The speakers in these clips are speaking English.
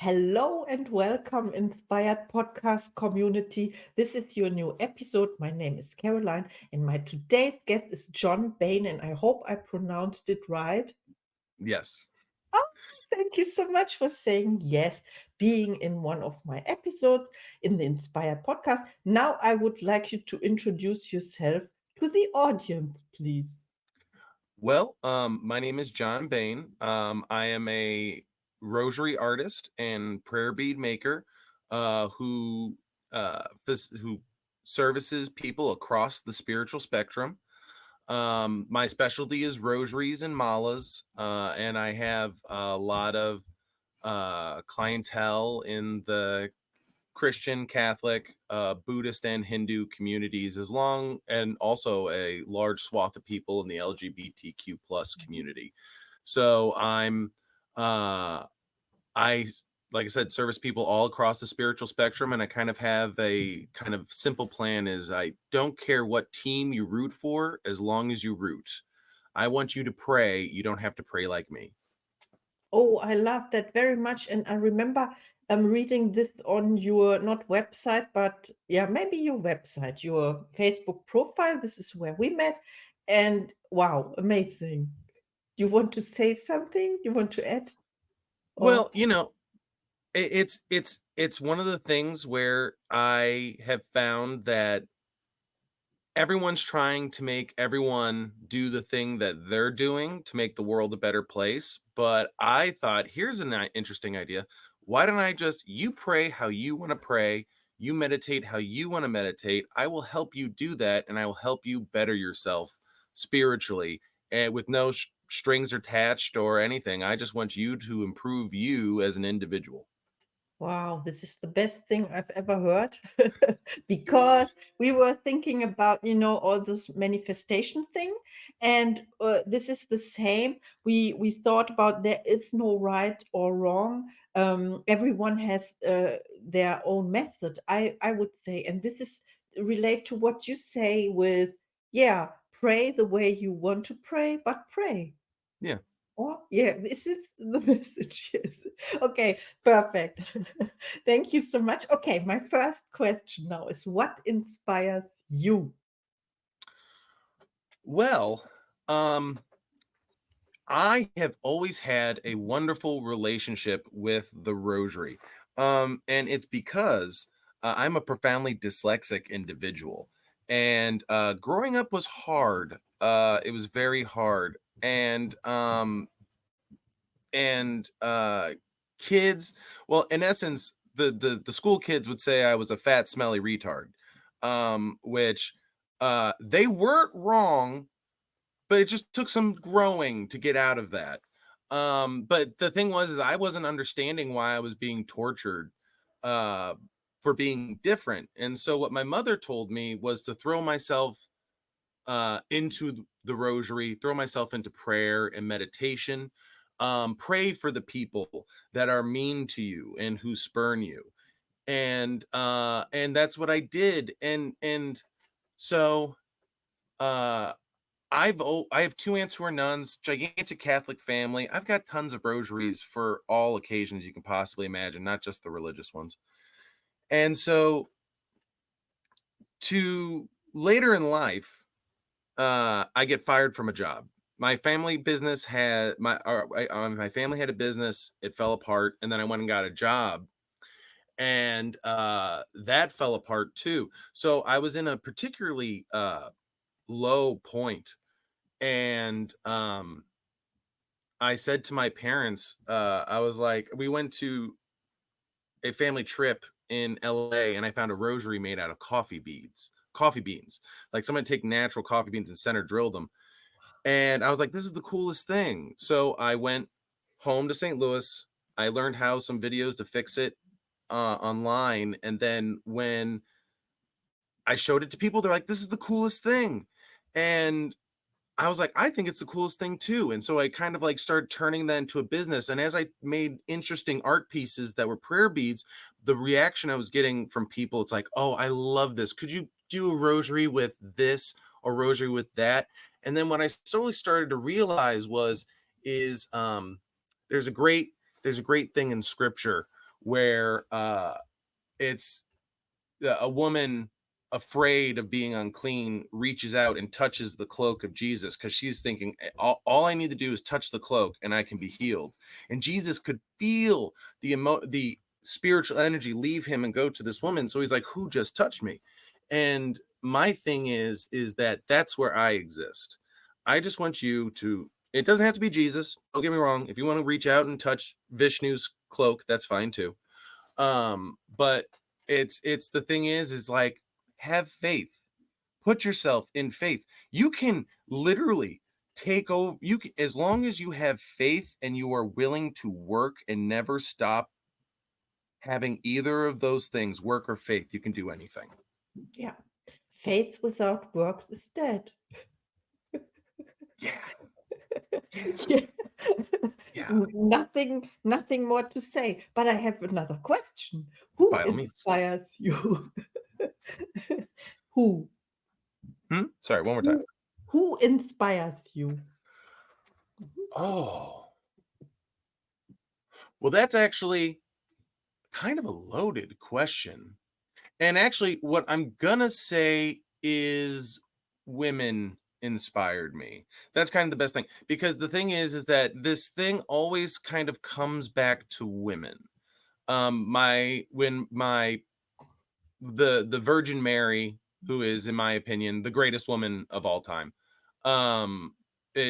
Hello and welcome, Inspired Podcast community. This is your new episode. My name is Caroline, and my today's guest is John Baine, and I hope I pronounced it right. Yes. Oh, thank you so much for saying yes, being in one of my episodes in the Inspired Podcast. Now, I would like you to introduce yourself to the audience, please. Well, my name is John Baine. I am a rosary artist and prayer bead maker who services people across the spiritual spectrum. My specialty is rosaries and malas, and I have a lot of clientele in the Christian, Catholic, Buddhist, and Hindu communities, and also a large swath of people in the LGBTQ plus community. So uh, I, like I said, service people all across the spiritual spectrum, and I kind of have a kind of simple plan: is I don't care what team you root for, as long as you root. I want you to pray. You don't have to pray like me. Oh, I love that very much. And I remember reading this on your not website, but yeah, maybe your website, your Facebook profile. This is where we met. And wow, amazing. You want to say something? You want to add? Or Well, it's one of the things where I have found that everyone's trying to make everyone do the thing that they're doing to make the world a better place. But I thought, here's an interesting idea. Why don't I just, you pray how you want to pray, you meditate how you want to meditate. I will help you do that, and I will help you better yourself spiritually, and with no strings attached or anything. I just want you to improve you as an individual. wow, this is the best thing I've ever heard because we were thinking about, all this manifestation thing, and this is the same. We thought about there is no right or wrong. Everyone has their own method, I would say, and this is relate to what you say with, yeah, pray the way you want to pray, but pray. Yeah. Oh, yeah, this is the message. Yes. Okay, perfect. Thank you so much. Okay, my first question now is what inspires you? Well, um, I have always had a wonderful relationship with the rosary. And it's because I'm a profoundly dyslexic individual. And growing up was hard. It was very hard. And kids, well, in essence, the school kids would say I was a fat, smelly retard, which they weren't wrong, but it just took some growing to get out of that. But the thing was, is I wasn't understanding why I was being tortured uh, for being different. And so what my mother told me was to throw myself into the rosary, throw myself into prayer and meditation. Pray for the people that are mean to you and who spurn you. And that's what I did. And so uh I have two aunts who are nuns, gigantic Catholic family. I've got tons of rosaries for all occasions you can possibly imagine, not just the religious ones. And so to later in life, I get fired from a job. My family business had my family had a business. It fell apart, and then I went and got a job, and that fell apart too. So I was in a particularly low point, and I said to my parents, I was like, we went to a family trip in LA, and I found a rosary made out of coffee beans. Like someone take natural coffee beans and center drilled them. And I was like, this is the coolest thing. So I went home to St. Louis. I learned how some videos to fix it online. And then when I showed it to people, they're like, this is the coolest thing. And I was like, I think it's the coolest thing too. And so I kind of like started turning that into a business. And as I made interesting art pieces that were prayer beads, the reaction I was getting from people, it's like, oh, I love this. Could you do a rosary with this or rosary with that? And then what I slowly started to realize is there's a great thing in scripture where it's a woman afraid of being unclean reaches out and touches the cloak of Jesus because she's thinking all I need to do is touch the cloak and I can be healed. And Jesus could feel the spiritual energy leave him and go to this woman. So he's like, who just touched me? And my thing is that that's where I exist. I just want you to, it doesn't have to be Jesus. Don't get me wrong. If you want to reach out and touch Vishnu's cloak, that's fine too. But it's the thing is like, have faith, put yourself in faith. You can literally take over. You can, as long as you have faith and you are willing to work and never stop having either of those things, work or faith, you can do anything. Yeah. Faith without works is dead. Yeah. Yeah. Yeah. Nothing more to say. But I have another question. Who By all means. inspires you? Who? Sorry, one more time. Who inspires you? Oh. Well, that's actually kind of a loaded question. And actually, what I'm gonna say is women inspired me. That's kind of the best thing. Because the thing is that this thing always kind of comes back to women. The Virgin Mary, who is, in my opinion, the greatest woman of all time,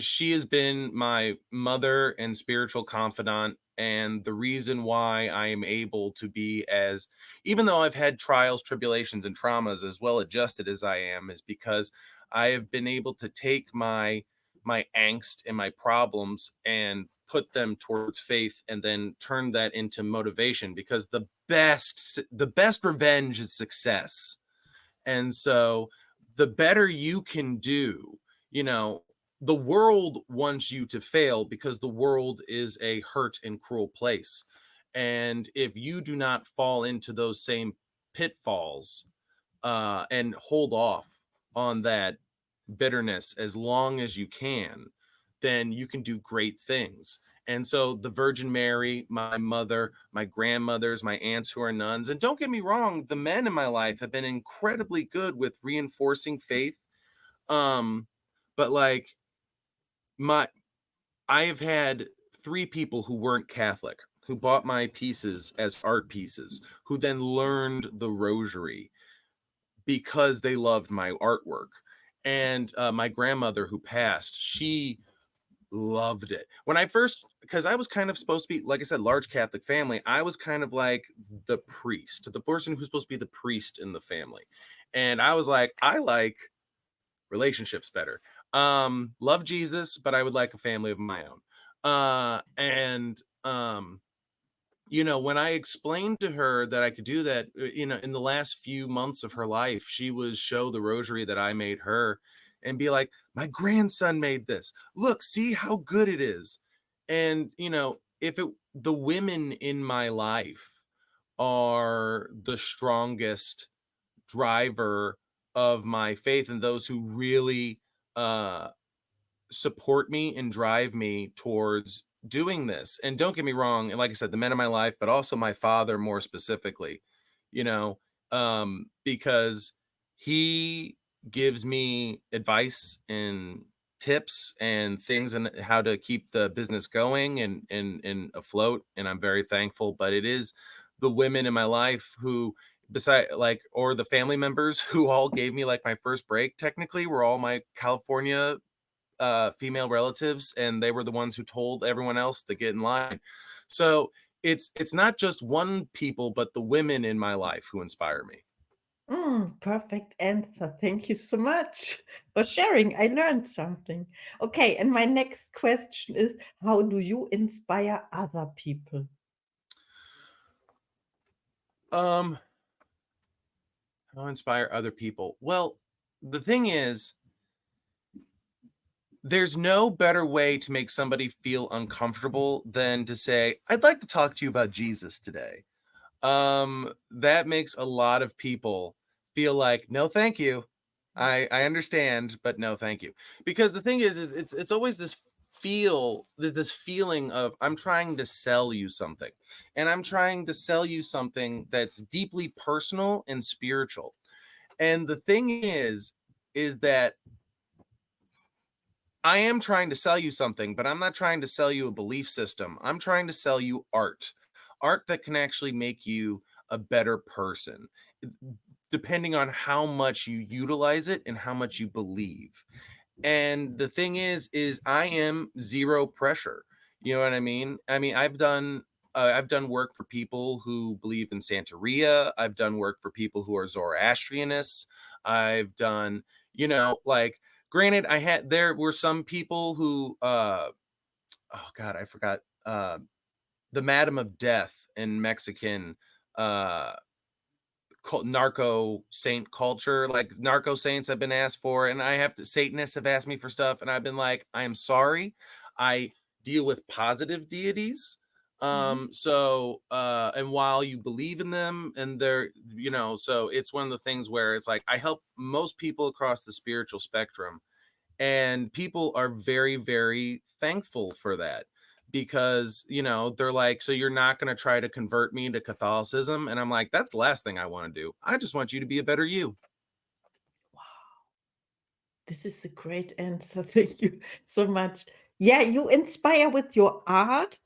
she has been my mother and spiritual confidant, and the reason why I am able to be as, even though I've had trials, tribulations, and traumas, as well adjusted as I am, is because I have been able to take my angst and my problems and put them towards faith and then turn that into motivation, because the best revenge is success. And so the better you can do, the world wants you to fail because the world is a hurt and cruel place. And if you do not fall into those same pitfalls and hold off on that bitterness as long as you can, then you can do great things. And so the Virgin Mary, my mother, my grandmothers, my aunts who are nuns, and don't get me wrong, the men in my life have been incredibly good with reinforcing faith. But like I have had 3 people who weren't Catholic who bought my pieces as art pieces, who then learned the Rosary because they loved my artwork. And my grandmother who passed, she loved it. When I first, because I was kind of supposed to be, like I said, large Catholic family, I was kind of like the priest, the person who's supposed to be the priest in the family. And I was like, I like relationships better. Love Jesus, but I would like a family of my own. When I explained to her that I could do that, in the last few months of her life, she would show the rosary that I made her and be like, my grandson made this. Look, see how good it is. And, the women in my life are the strongest driver of my faith and those who really support me and drive me towards doing this. And don't get me wrong, and like I said, the men in my life, but also my father more specifically, because he gives me advice and tips and things and how to keep the business going and afloat. And I'm very thankful. But it is the women in my life who, beside or the family members who all gave me like my first break, technically were all my California female relatives, and they were the ones who told everyone else to get in line. So it's not just one people, but the women in my life who inspire me. Perfect answer. Thank you so much for sharing. I learned something. Okay, and my next question is, how do you inspire other people? How inspire other people? Well, the thing is, there's no better way to make somebody feel uncomfortable than to say, I'd like to talk to you about Jesus today. That makes a lot of people feel like, no, thank you. I understand, but no, thank you. Because the thing is it's always this feel this feeling of I'm trying to sell you something, and I'm trying to sell you something that's deeply personal and spiritual. And the thing is that I am trying to sell you something, but I'm not trying to sell you a belief system. I'm trying to sell you art, art that can actually make you a better person, depending on how much you utilize it and how much you believe. And the thing is I am zero pressure. You know what I mean? I mean, I've done work for people who believe in Santeria. I've done work for people who are Zoroastrianists. I've done, like, granted, there were some people who oh god, I forgot, the Madam of Death in Mexican uh narco saint culture. Like, narco saints have been asked for, and Satanists have asked me for stuff, and I've been like, I am sorry, I deal with positive deities. Mhm. And while you believe in them, and they're, so it's one of the things where it's like I help most people across the spiritual spectrum, and people are very, very thankful for that, because they're like, so you're not going to try to convert me to Catholicism? And I'm like, that's the last thing I want to do. I just want you to be a better you. Wow, this is a great answer. Thank you so much. Yeah, you inspire with your art,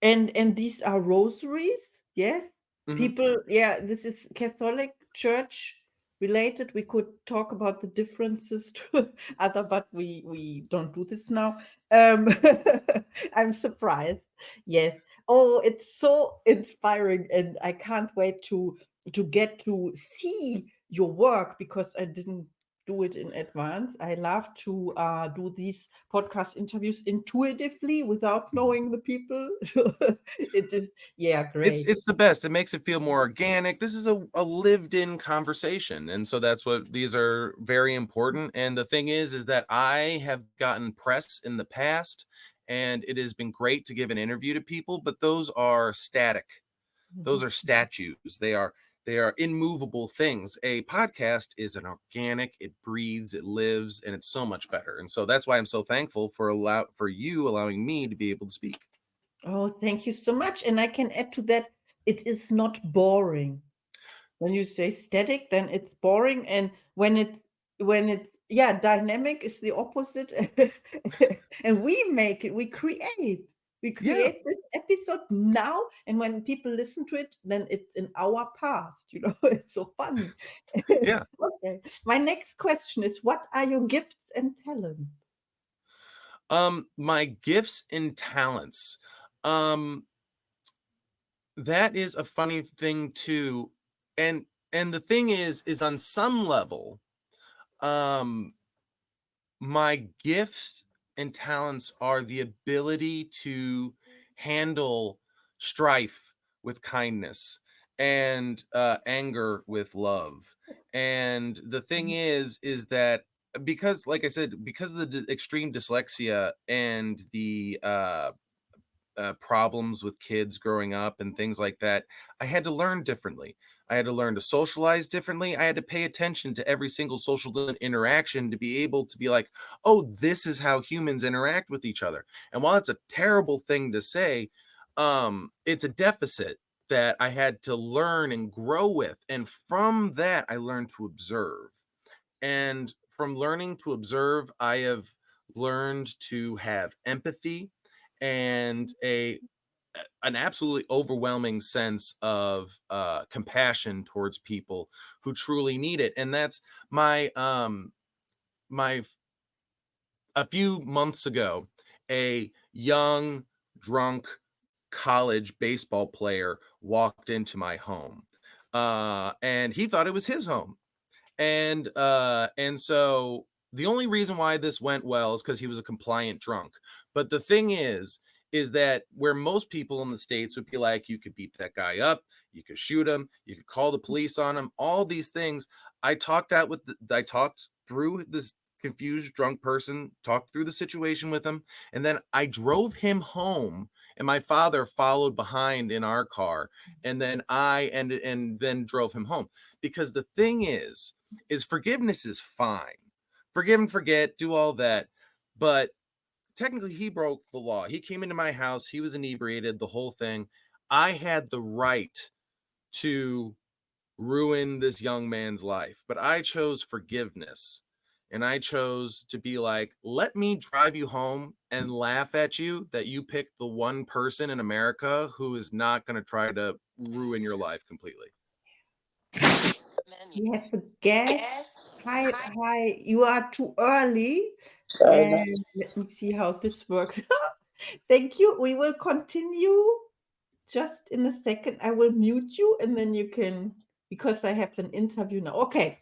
and these are rosaries. Yes, Hmm. people. Yeah, this is Catholic Church related. We could talk about the differences to other, but we don't do this now. Um, I'm surprised. Yes. Oh, it's so inspiring, and I can't wait to get to see your work, because I didn't do it in advance. I love to do these podcast interviews intuitively without knowing the people. It is, yeah, It's great. it's the best. It makes it feel more organic. This is a lived-in conversation, and so that's what these are very important. And the thing is that I have gotten press in the past, and it has been great to give an interview to people, but those are static. Those Mhm. are statues. They are immovable things. A podcast is an organic, it breathes, it lives, and it's so much better. And so that's why I'm so thankful for you allowing me to be able to speak. Oh, thank you so much. And I can add to that, it is not boring. When you say static, then it's boring. And when it's yeah, dynamic is the opposite. And we make it, we create. We Yeah. create this episode now, and when people listen to it, then it's in our past, It's so funny. Yeah. Okay. My next question is, what are your gifts and talents? My gifts and talents. Um that is a funny thing too. And the thing is on some level, um my gifts and talents are the ability to handle strife with kindness, and anger with love. And the thing Mhm. is that, because, like I said, because of the extreme dyslexia and the problems with kids growing up and things like that, I had to learn differently. I had to learn to socialize differently. I had to pay attention to every single social interaction to be able to be like, oh, this is how humans interact with each other. And while it's a terrible thing to say, it's a deficit that I had to learn and grow with. And from that, I learned to observe. And from learning to observe, I have learned to have empathy and an absolutely overwhelming sense of compassion towards people who truly need it. And that's my a few months ago, a young drunk college baseball player walked into my home, and he thought it was his home. And so the only reason why this went well is because he was a compliant drunk. But the thing is that where most people in the States would be like, you could beat that guy up, you could shoot him, you could call the police on him, all these things. I talked through this confused drunk person, talked through the situation with him, and then I drove him home, and my father followed behind in our car, and then I ended and then drove him home. Because the thing is forgiveness is fine. Forgive and forget, do all that. But technically he broke the law. He came into my house, he was inebriated, the whole thing. I had the right to ruin this young man's life, but I chose forgiveness. And I chose to be like, let me drive you home and laugh at you that you picked the one person in America who is not going to try to ruin your life completely. We have a guest. Hi, hi. You are too early. And let me see how this works. Thank you. We will continue just in a second. I will mute you and then you can, because I have an interview now. Okay,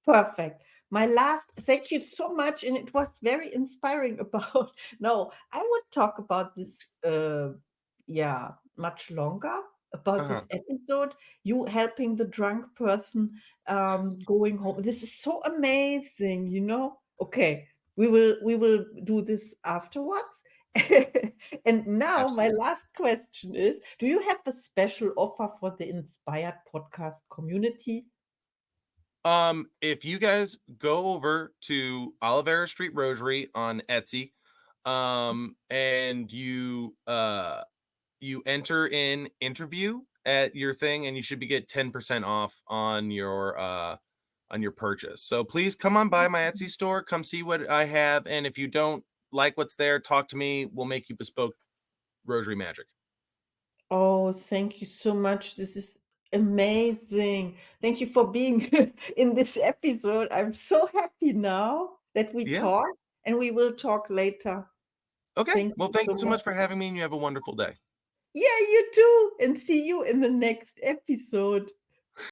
perfect. My last, thank you so much. And it was very inspiring about, no, I would talk about this, yeah, much longer about Uh-huh. this episode. You helping the drunk person going home. This is so amazing, you know? Okay, we will do this afterwards. And now my Absolutely. last question is, do you have a special offer for the Inspired Podcast community? If you guys go over to Olivera Street Rosary on Etsy, and you enter in interview at your thing, and you should be get 10% off on your purchase. So please come on by my Etsy store, come see what I have, and if you don't like what's there, talk to me. We'll make you bespoke rosary magic. Oh, thank you so much. This is amazing. Thank you for being in this episode. I'm so happy now that we Yeah. talk, and we will talk later. Okay. Thank Well, you thank so you so much. much for having me, and you have a wonderful day. Yeah, you too. And see you in the next episode.